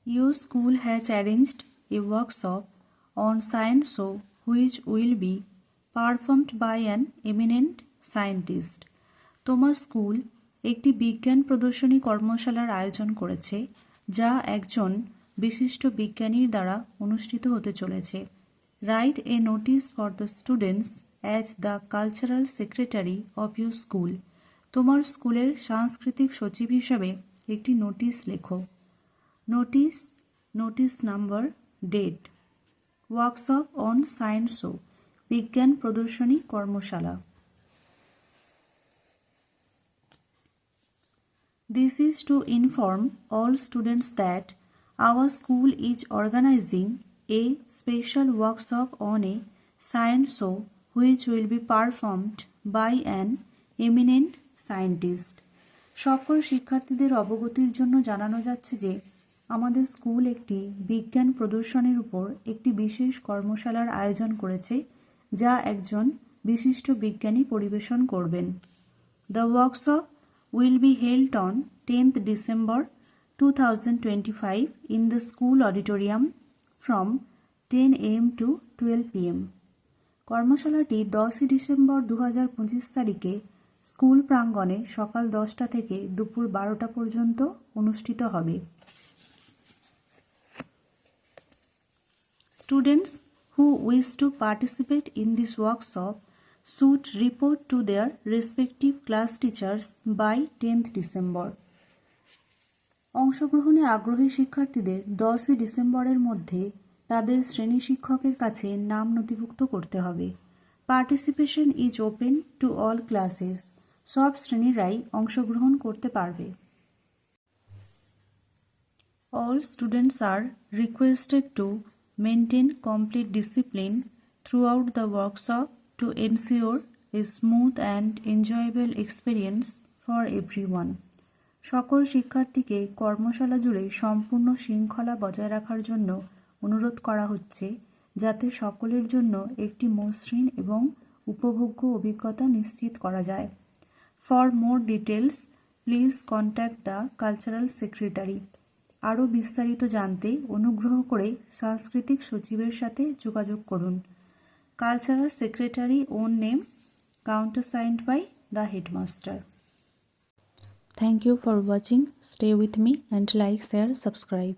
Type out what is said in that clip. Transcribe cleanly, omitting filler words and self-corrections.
Your school has arranged a workshop on science show which will be performed by an eminent scientist. তোমার school একটি বিজ্ঞান প্রদর্শনী কর্মশালার আয়োজন করেছে যা একজন বিশিষ্ট বিজ্ঞানীর দ্বারা অনুষ্ঠিত হতে চলেছে। Write a notice for the students as the cultural secretary of your school. তোমার স্কুলের সাংস্কৃতিক সচিব হিসাবে একটি নোটিশ লেখো। Notice number, date, workshop on science show, বিজ্ঞান প্রদর্শনী কর্মশালা। This is to inform all students that our school is organizing a special workshop on a science show which will be performed by an eminent scientist. সকল শিক্ষার্থীদের অবগতির জন্য জানানো যাচ্ছে যে আমাদের স্কুল একটি বিজ্ঞান প্রদর্শনীর উপর একটি বিশেষ কর্মশালার আয়োজন করেছে যা একজন বিশিষ্ট বিজ্ঞানী পরিবেশন করবেন। The workshop will be held on 10th December 2025 in the school auditorium from 10 am to 12 pm. কর্মশালাটি 10 December 2025 তারিখে স্কুল প্রাঙ্গণে সকাল 10টা থেকে দুপুর 12টা পর্যন্ত অনুষ্ঠিত হবে। Students who wish to participate in this workshop should report to their respective class teachers by 10th December. অংশগ্রহণে আগ্রহী শিক্ষার্থীদের 10 ডিসেম্বরের মধ্যে তাদের শ্রেণী শিক্ষকের কাছে নাম নথিভুক্ত করতে হবে। Participation is open to all classes. সব শ্রেণীরাই অংশগ্রহণ করতে পারবে। All students are requested to maintain complete discipline throughout the workshop to ensure a smooth and enjoyable experience for everyone. সকল শিক্ষার্থীকে কর্মশালা জুড়ে সম্পূর্ণ শৃঙ্খলা বজায় রাখার জন্য অনুরোধ করা হচ্ছে যাতে সকলের জন্য একটি মসৃণ এবং উপভোগ্য অভিজ্ঞতা নিশ্চিত করা যায়। For more details please contact the cultural secretary. আরও বিস্তারিত জানতে অনুগ্রহ করে সাংস্কৃতিক সচিবের সাথে যোগাযোগ করুন। Cultural secretary own name, countersigned by the headmaster. Thank you for watching. Stay with me and like, share, subscribe.